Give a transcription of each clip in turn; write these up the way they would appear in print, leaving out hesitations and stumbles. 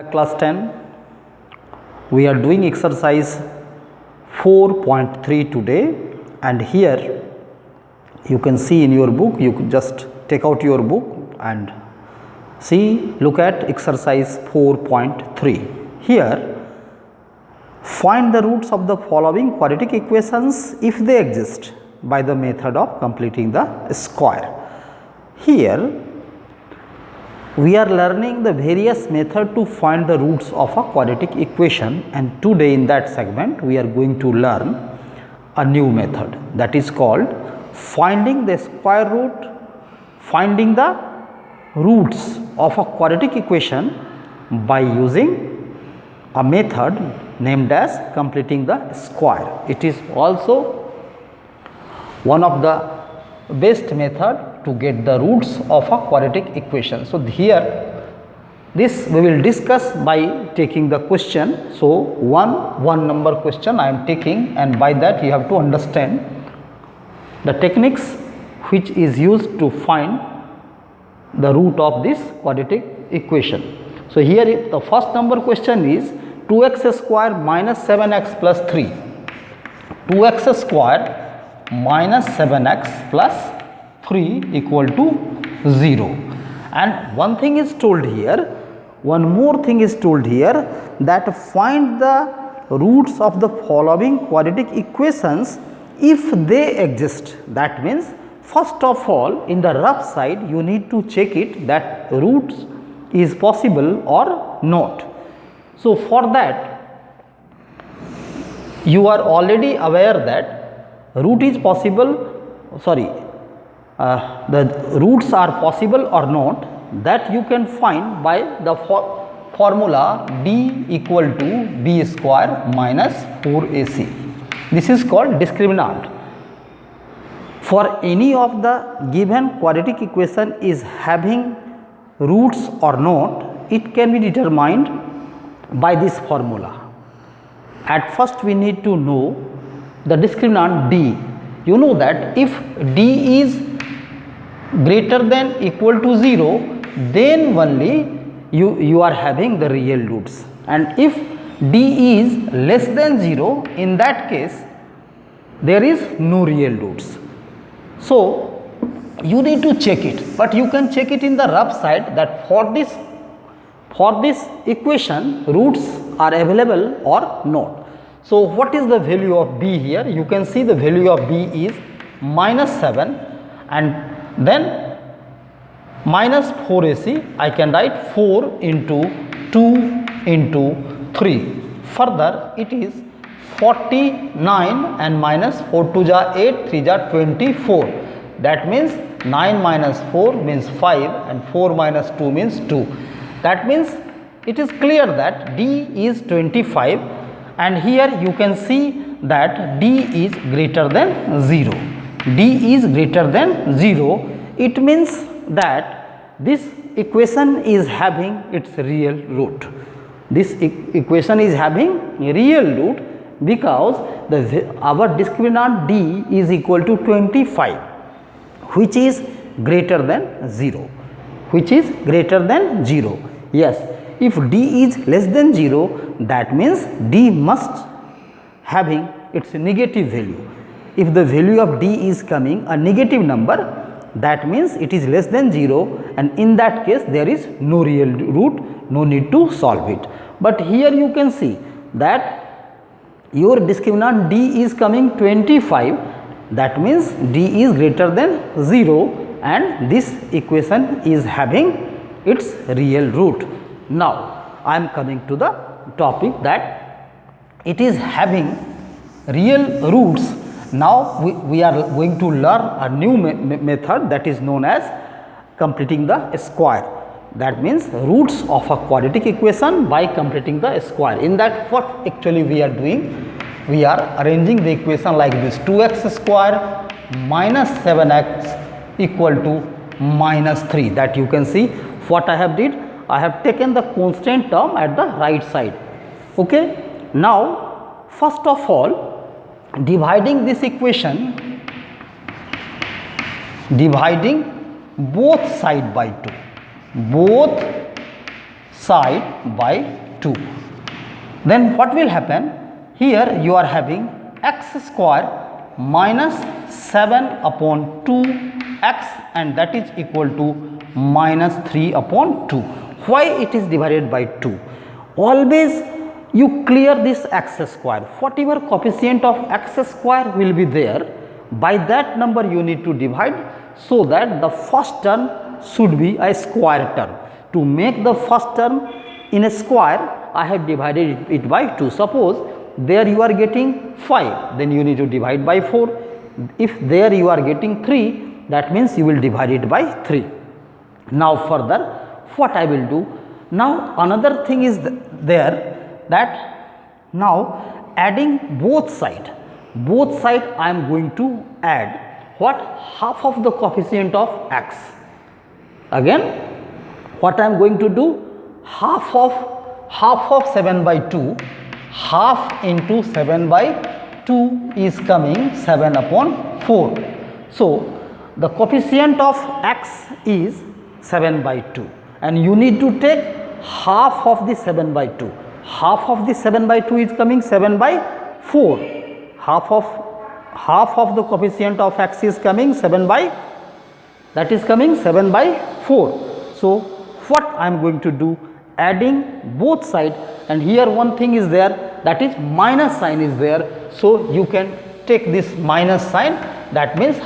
Class 10, we are doing exercise 4.3 today, and here you can see in your book, you could just take out your book and see, look at exercise 4.3. Here, find the roots of the following quadratic equations if they exist by the method of completing the square. Here we are learning the various method to find the roots of a quadratic equation, and today in that segment we are going to learn a new method that is called finding the square root, finding the roots of a quadratic equation by using a method named as completing the square. It is also one of the best method to get the roots of a quadratic equation. So, here this we will discuss by taking the question. So, one number question I am taking, and by that you have to understand the techniques which is used to find the root of this quadratic equation. So, here the first number question is 2x square minus 7x plus 3. 2x square minus 7x plus 3 equal to 0. And one thing is told here, one more thing is told here, that find the roots of the following quadratic equations if they exist. That means first of all, in the rough side you need to check it that roots is possible or not. So, for that you are already aware that root is possible, the roots are possible or not, that you can find by the formula d equal to b square minus 4ac. This is called discriminant. For any of the given quadratic equation is having roots or not, it can be determined by this formula. At first we need to know the discriminant d. You know that if d is greater than equal to 0, then only you are having the real roots, and if d is less than 0, in that case there is no real roots. So, you need to check it, but you can check it in the rough side that for this equation roots are available or not. So, what is the value of b here? You can see the value of b is minus 7, and then minus 4ac, I can write 4 into 2 into 3. Further, it is 49 and minus 4 2 ja 8, 3 ja 24. That means 9 minus 4 means 5 and 4 minus 2 means 2. That means it is clear that d is 25, and here you can see that d is greater than 0. d is greater than 0, it means that this equation is having its real root. This equation is having a real root because our discriminant d is equal to 25, which is greater than 0, which is greater than 0. Yes, if d is less than 0, that means d must having its negative value. If the value of d is coming a negative number, that means it is less than 0, and in that case there is no real root, no need to solve it. But here you can see that your discriminant d is coming 25, that means d is greater than 0, and this equation is having its real root. Now, I am coming to the topic that it is having real roots. Now, we are going to learn a new method that is known as completing the square. That means roots of a quadratic equation by completing the square. In that, what actually we are doing? We are arranging the equation like this: 2x square minus 7x equal to minus 3. That you can see what I have did. I have taken the constant term at the right side. Okay. Now, first of all, dividing this equation, dividing both side by 2, both side by 2. Then what will happen? Here you are having x square minus 7 upon 2x, and that is equal to minus 3 upon 2. Why it is divided by 2? Always you clear this x square. Whatever coefficient of x square will be there, by that number you need to divide, so that the first term should be a square term. To make the first term in a square, I have divided it by 2. Suppose there you are getting 5, then you need to divide by 4. If there you are getting 3, that means you will divide it by 3. Now further what I will do? Now another thing is there, that now adding both side I am going to add what? Half of the coefficient of x. Again what I am going to do? Half of 7 by 2, half into 7 by 2 is coming 7 upon 4. So the coefficient of x is 7 by 2, and you need to take half of the 7 by 2. Half of the 7 by 2 is coming 7 by 4. Half of the coefficient of x is coming 7 by, that is coming 7 by 4. So what I am going to do? Adding both sides, and here one thing is there, that is minus sign is there. So you can take this minus sign, that means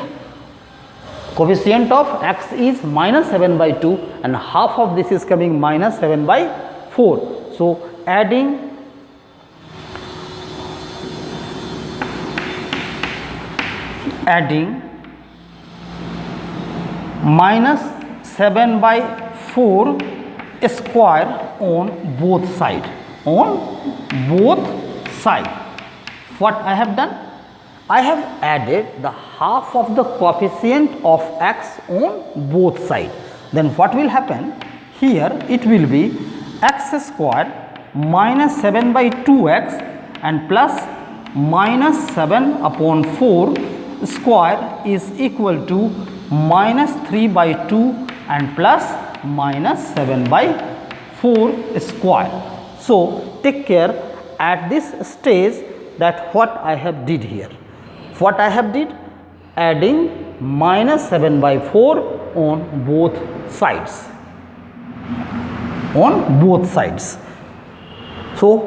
coefficient of x is minus 7 by 2, and half of this is coming minus 7 by 4. So adding minus 7 by 4 square on both side. What I have done? I have added the half of the coefficient of x on both sides. Then what will happen? Here it will be x square minus 7 by 2x and plus minus 7 upon 4 square is equal to minus 3 by 2 and plus minus 7 by 4 square. So take care at this stage that what I have did here. What I have did? Adding minus 7 by 4 on both sides. So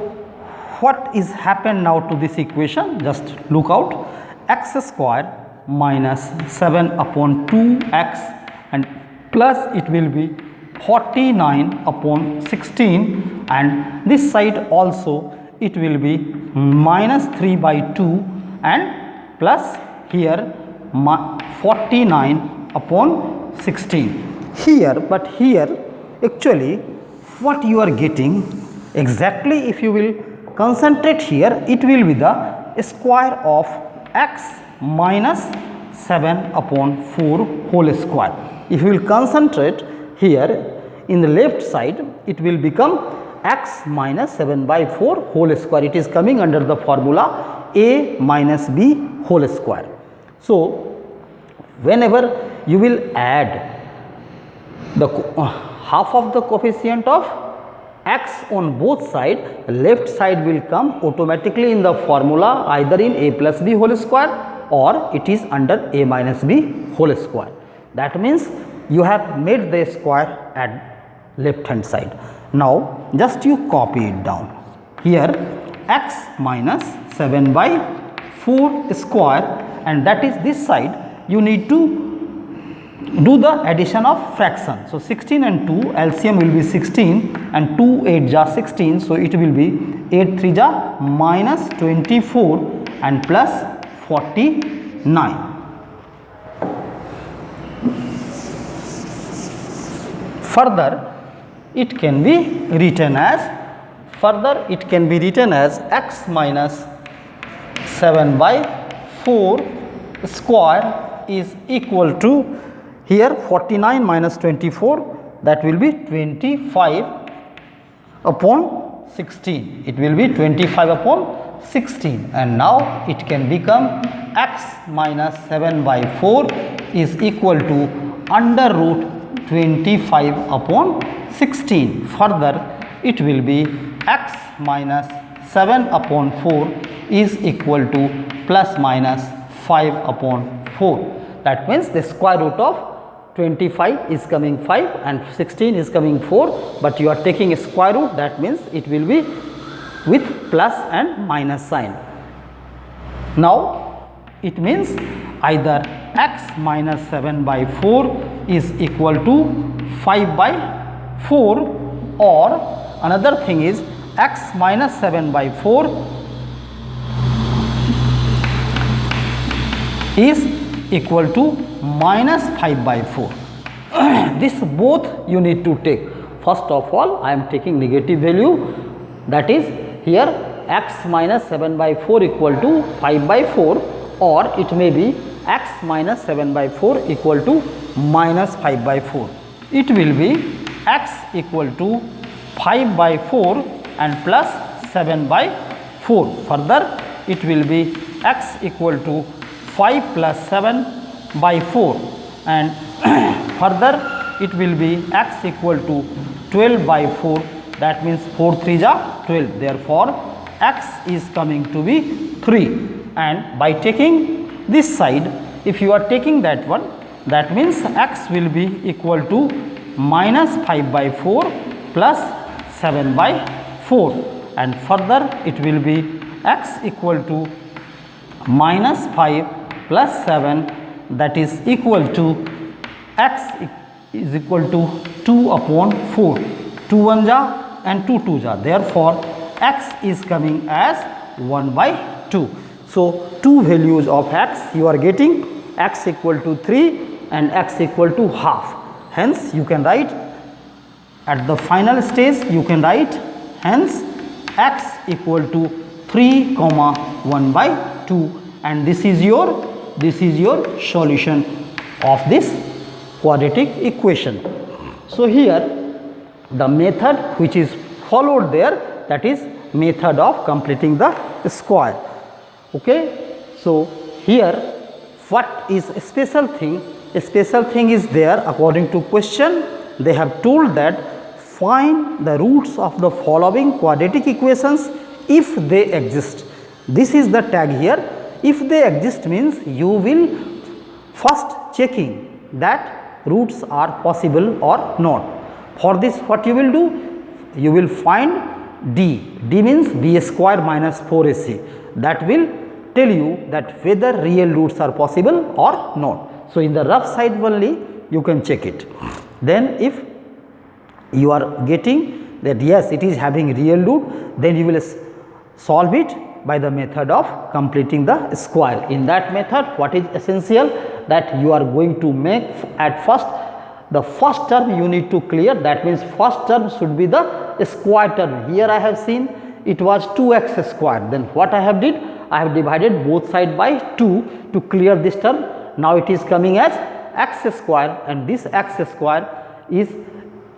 what is happened now to this equation? Just look out. X square minus 7 upon 2x and plus it will be 49 upon 16, and this side also it will be minus 3 by 2 and plus here 49 upon 16 here. But here actually what you are getting exactly, if you will concentrate here, it will be the square of x minus 7 upon 4 whole square. If you will concentrate here in the left side, it will become x minus 7 by 4 whole square. It is coming under the formula a minus b whole square. So whenever you will add the half of the coefficient of x on both sides, left side will come automatically in the formula either in a plus b whole square or it is under a minus b whole square. That means you have made the square at left hand side. Now just you copy it down. Here x minus 7 by 4 square, and that is this side you need to do the addition of fraction. So 16 and 2 LCM will be 16 and 2 8 ja 16. So it will be 8 3 ja minus 24 and plus 49. Further it can be written as x minus 7 by 4 square is equal to, here 49 minus 24, that will be 25 upon 16. It will be 25 upon 16, and now it can become x minus 7 by 4 is equal to under root 25 upon 16. Further it will be x minus 7 upon 4 is equal to plus minus 5 upon 4. That means the square root of 25 is coming 5 and 16 is coming 4, but you are taking a square root, that means it will be with plus and minus sign. Now it means either x minus 7 by 4 is equal to 5 by 4, or another thing is x minus 7 by 4 is equal to minus 5 by 4. This both you need to take. First of all, I am taking negative value, that is here x minus 7 by 4 equal to 5 by 4, or it may be x minus 7 by 4 equal to minus 5 by 4. It will be x equal to 5 by 4 and plus 7 by 4. Further, it will be x equal to 5 plus 7 by 4, and further it will be x equal to 12 by 4, that means 4 3 are 12. Therefore, x is coming to be 3, and by taking this side, if you are taking that one, that means x will be equal to minus 5 by 4 plus 7 by 4, and further it will be x equal to minus 5 plus 7, that is equal to x is equal to 2 upon 4. 2 1 ja and 2 2 ja. Therefore, x is coming as 1 by 2. So, two values of x you are getting, x equal to 3 and x equal to half. Hence, you can write at the final stage, you can write hence x equal to 3 comma 1 by 2, and this is your solution of this quadratic equation. So, here the method which is followed there, that is method of completing the square. Okay. So, here what is a special thing? A special thing is there according to question. They have told that find the roots of the following quadratic equations if they exist. This is the tag here. If they exist means you will first checking that roots are possible or not. For this, what you will do? You will find d. D means b square minus 4ac. That will tell you that whether real roots are possible or not. So, in the rough side only you can check it. Then if you are getting that yes, it is having real root, then you will solve it by the method of completing the square. In that method, what is essential? That you are going to make at first the first term you need to clear, that means first term should be the square term. Here I have seen it was 2x square, then what I have did? I have divided both sides by 2 to clear this term. Now it is coming as x square, and this x square is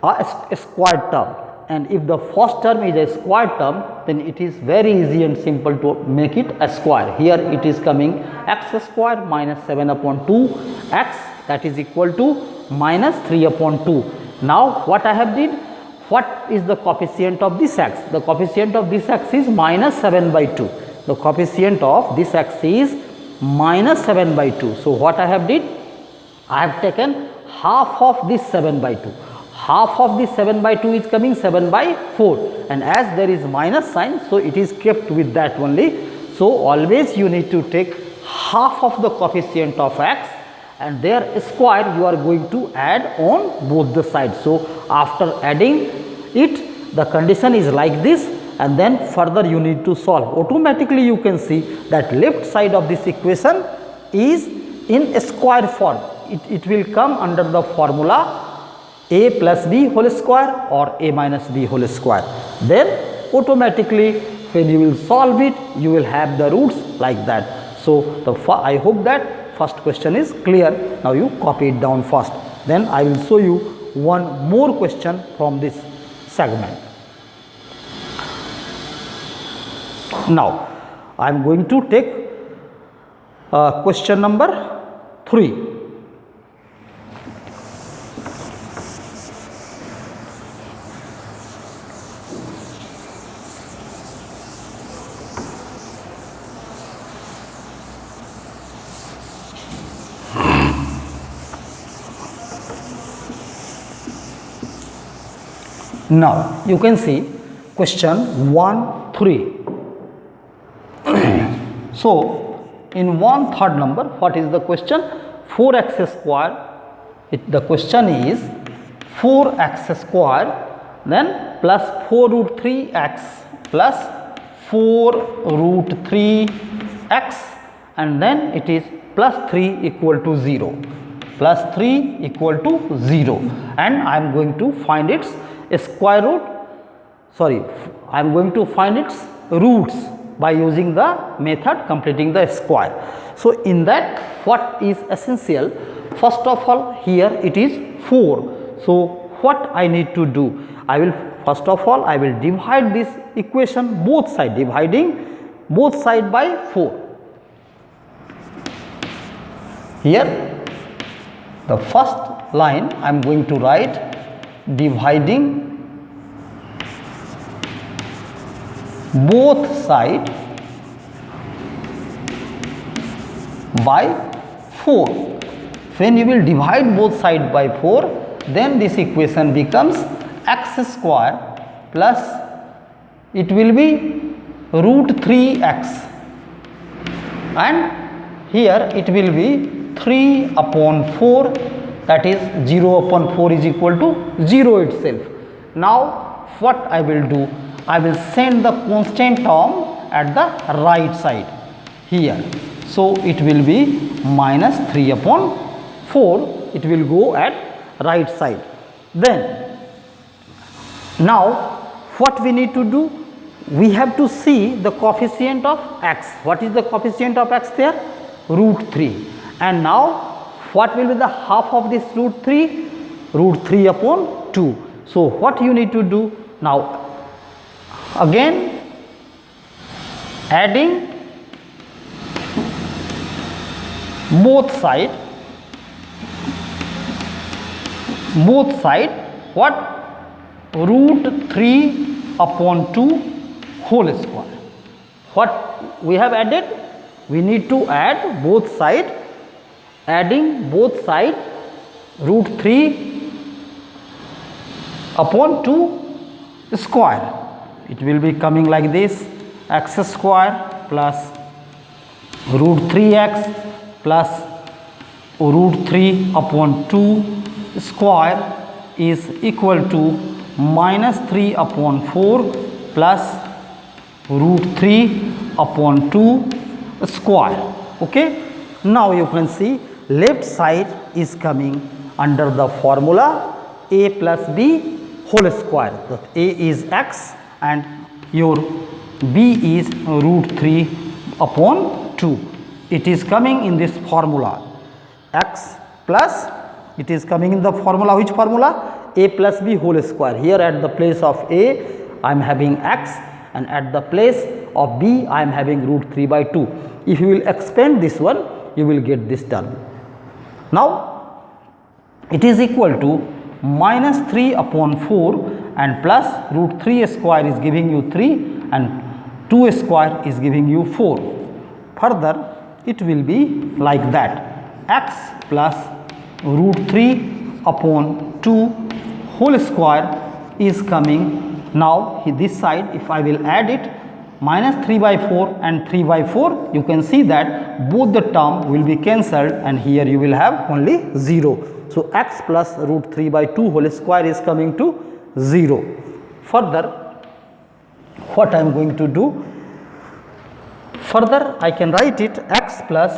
a square term, and if the first term is a square term, then it is very easy and simple to make it a square. Here it is coming x square minus 7 upon 2 x, that is equal to minus 3 upon 2. Now what I have did? What is the coefficient of this x? The coefficient of this x is minus 7 by 2. The coefficient of this x is minus 7 by 2. So, what I have did? I have taken half of this 7 by 2. Half of this 7 by 2 is coming 7 by 4, and as there is minus sign, so it is kept with that only. So, always you need to take half of the coefficient of x and their square you are going to add on both the sides. So, after adding it, the condition is like this, and then further you need to solve. Automatically you can see that left side of this equation is in a square form. It will come under the formula a plus b whole square or a minus b whole square. Then automatically when you will solve it, you will have the roots like that. So, I hope that first question is clear. Now you copy it down first, then I will show you one more question from this segment. Now I am going to take question number 3. Now you can see question 1, 3. So in 1 third number, what is the question? 4x square. The question is 4x square then plus 4 root 3x plus 4 root 3x and then it is plus 3 equal to 0. Plus 3 equal to 0 and I am going to find its square root. Sorry, I am going to find its roots by using the method completing the square. So in that, what is essential? First of all, here it is 4. So what I need to do? I will first of all I will divide this equation both side, dividing both side by 4. Here the first line I am going to write dividing both side by 4. When you will divide both side by 4, then this equation becomes x square plus it will be root 3x and here it will be 3 upon 4, that is 0 upon 4 is equal to 0 itself. Now what I will do? I will send the constant term at the right side here. So it will be minus 3 upon 4, it will go at right side. Then now what we need to do? We have to see the coefficient of x. What is the coefficient of x there? Root 3. And now what will be the half of this root 3? Root 3 upon 2. So what you need to do? Now again adding both side what? Root 3 upon 2 whole square. What we have added? We need to add both side, adding both side root 3 upon 2 square. It will be coming like this: x square plus root 3x plus root 3 upon 2 square is equal to minus 3 upon 4 plus root 3 upon 2 square. Okay. Now you can see left side is coming under the formula a plus b whole square. So a is x and your b is root 3 upon 2. It is coming in this formula x plus, it is coming in the formula, which formula? A plus b whole square. Here at the place of a I am having x and at the place of b I am having root 3 by 2. If you will expand this one, you will get this term. Now it is equal to minus 3 upon 4 and plus root 3 square is giving you 3 and 2 square is giving you 4. Further it will be like that: x plus root 3 upon 2 whole square is coming. Now this side if I will add it, minus 3 by 4 and 3 by 4, you can see that both the term will be cancelled and here you will have only 0. So x plus root 3 by 2 whole square is coming to 0. Further what I am going to do? Further I can write it x plus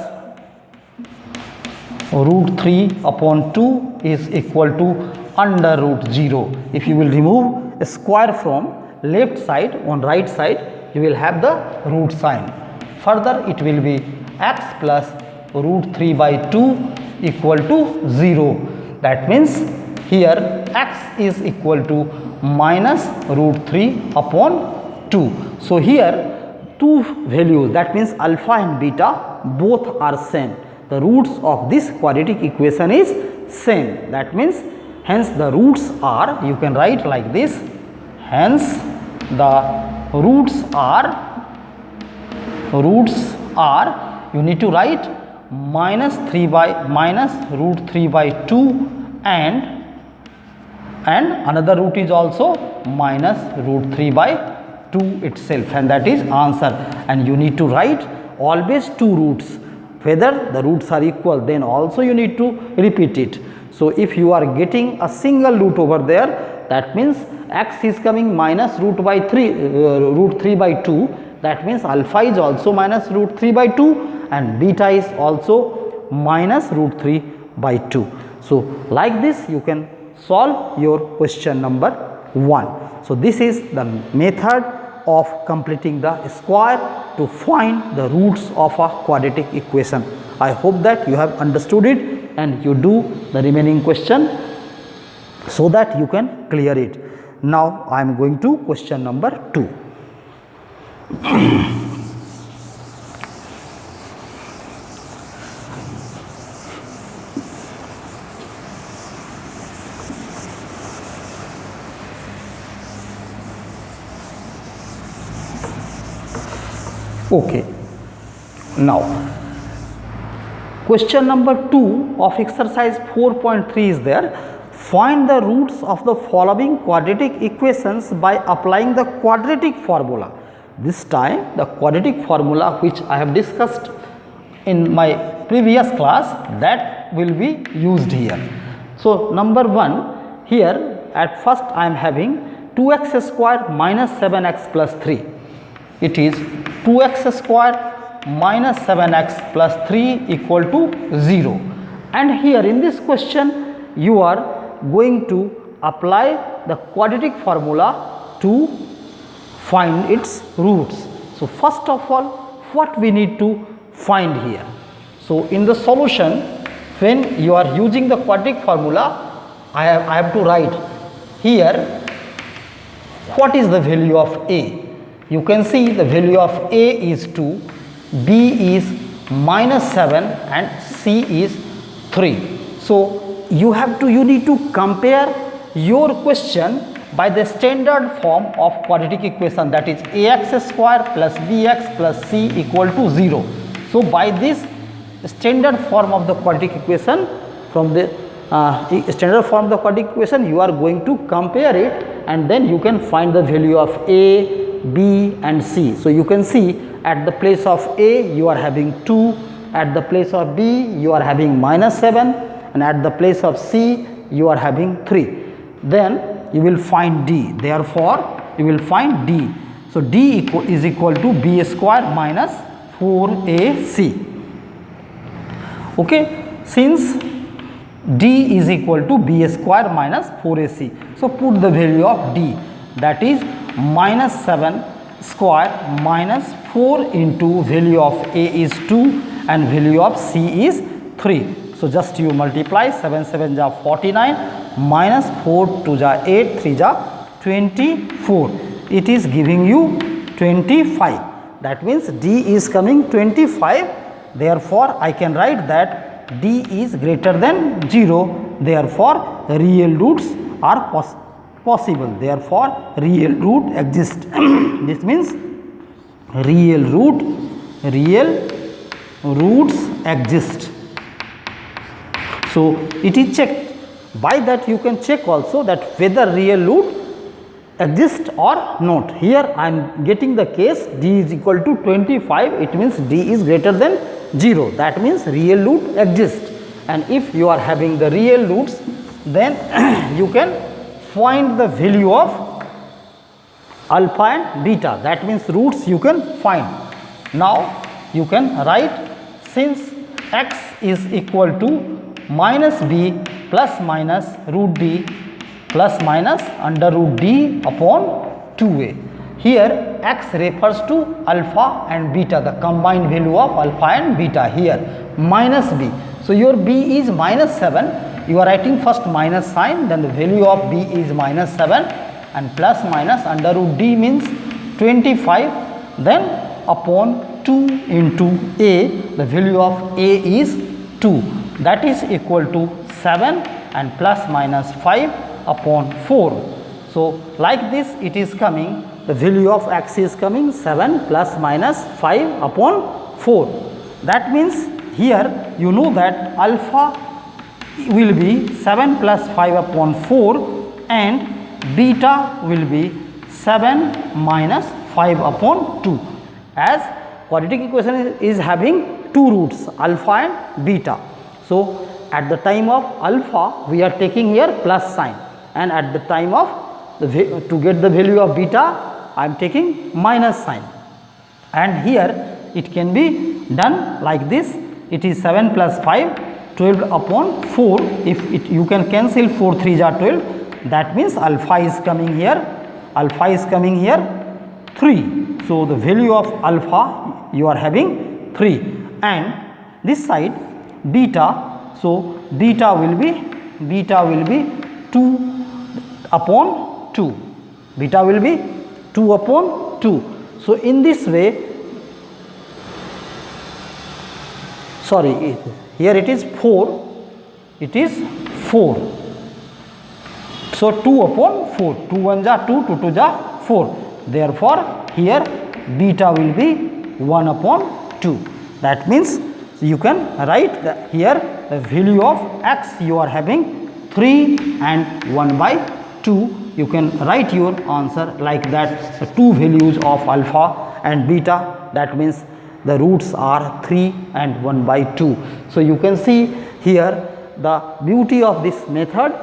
root 3 upon 2 is equal to under root 0. If you will remove a square from left side, on right side you will have the root sign. Further it will be x plus root 3 by 2 equal to 0. That means here x is equal to minus root 3 upon 2. So here two values, that means alpha and beta, both are same. The roots of this quadratic equation is same. That means hence the roots are, you can write like this, hence the roots are, you need to write minus root 3 by 2 and and another root is also minus root 3 by 2 itself, and that is answer. And you need to write always two roots. Whether the roots are equal, then also you need to repeat it. So if you are getting a single root over there, that means x is coming minus root 3 by 2. That means alpha is also minus root 3 by 2 and beta is also minus root 3 by 2. So like this you can solve your question number 1. So this is the method of completing the square to find the roots of a quadratic equation. I hope that you have understood it and you do the remaining question so that you can clear it. Now I am going to question number 2. Okay, now question number 2 of exercise 4.3 is there. Find the roots of the following quadratic equations by applying the quadratic formula. This time the quadratic formula which I have discussed in my previous class, that will be used here. So number 1, here at first I am having 2x square minus 7x plus 3. It is 2x square minus 7x plus 3 equal to 0. And here in this question you are going to apply the quadratic formula to find its roots. So first of all, what we need to find here? So in the solution, when you are using the quadratic formula, I have to write here what is the value of A. You can see the value of A is 2, B is minus 7 and C is 3. So you need to compare your question by the standard form of quadratic equation, that is ax square plus bx plus c equal to 0. So by this standard form of the quadratic equation, from the standard form of the quadratic equation, you are going to compare it and then you can find the value of A, B and C. So you can see at the place of A you are having 2, at the place of B you are having minus 7 and at the place of C you are having 3. Then you will find D. Therefore you will find D. So D is equal to B square minus 4AC. Okay, since D is equal to B square minus 4AC. So put the value of D, that is minus 7 square minus 4 into value of A is 2 and value of C is 3. So just you multiply 7 7 ja 49 minus 4 2 ja 8 3 ja 24. It is giving you 25. That means D is coming 25. Therefore I can write that D is greater than 0. Therefore roots roots are possible. Therefore real root exists. This means real roots exist. So it is checked. By that you can check also that whether real root exists or not. Here I am getting the case D is equal to 25. It means D is greater than 0. That means real root exists. And if you are having the real roots, then you can find the value of alpha and beta. That means roots you can find. Now you can write, since x is equal to minus b plus minus root d plus minus under root d upon 2a. Here x refers to alpha and beta, the combined value of alpha and beta. Here minus b. So your b is minus 7. You are writing first minus sign, then the value of b is minus 7 and plus minus under root d means 25, then upon 2 into a, the value of a is 2. That is equal to 7 and plus minus 5 upon 4. So like this it is coming, the value of x is coming 7 plus minus 5 upon 4. That means here you know that alpha will be 7 plus 5 upon 4 and beta will be 7 minus 5 upon 2, as quadratic equation is having two roots, alpha and beta. So at the time of alpha we are taking here plus sign, and at the time of to get the value of beta I am taking minus sign, and here it can be done like this. It is 7 plus 5, 12 upon 4. If you can cancel 4 3s are 12, that means alpha is coming here, 3. So the value of alpha you are having 3, and this side beta, so beta will be 2 upon 2, beta will be 2 upon 2. So in this way, sorry, here it is 4, it is 4. So 2 upon 4, 2 1 ja 2, 2 2 ja 4. Therefore here beta will be 1 upon 2. That means you can write here the value of x you are having 3 and 1 by 2. You can write your answer like that, the two values of alpha and beta, that means the roots are 3 and 1 by 2. So you can see here the beauty of this method,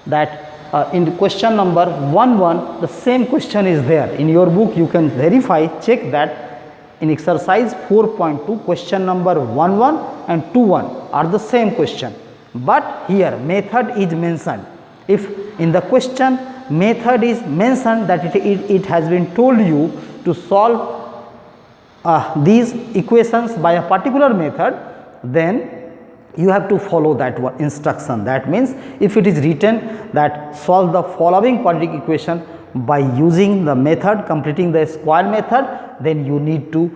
that in the question number 1 the same question is there in your book. You can verify, check that in exercise 4.2 question number 1 and 2 are the same question, but here method is mentioned. If in the question method is mentioned, that it has been told you to solve these equations by a particular method, then you have to follow that one instruction. That means if it is written that solve the following quadratic equation by using the method completing the square method, then you need to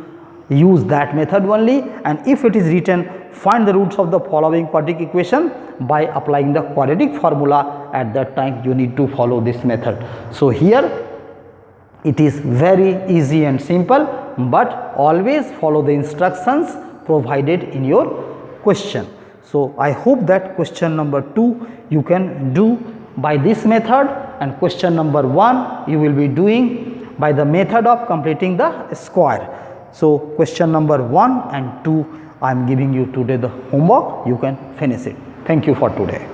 use that method only, and if it is written find the roots of the following quadratic equation by applying the quadratic formula, at that time you need to follow this method. So here it is very easy and simple, but always follow the instructions provided in your question. So I hope that question number 2 you can do by this method, and question number 1 you will be doing by the method of completing the square. So question number 1 and 2 I am giving you today the homework, you can finish it. Thank you for today.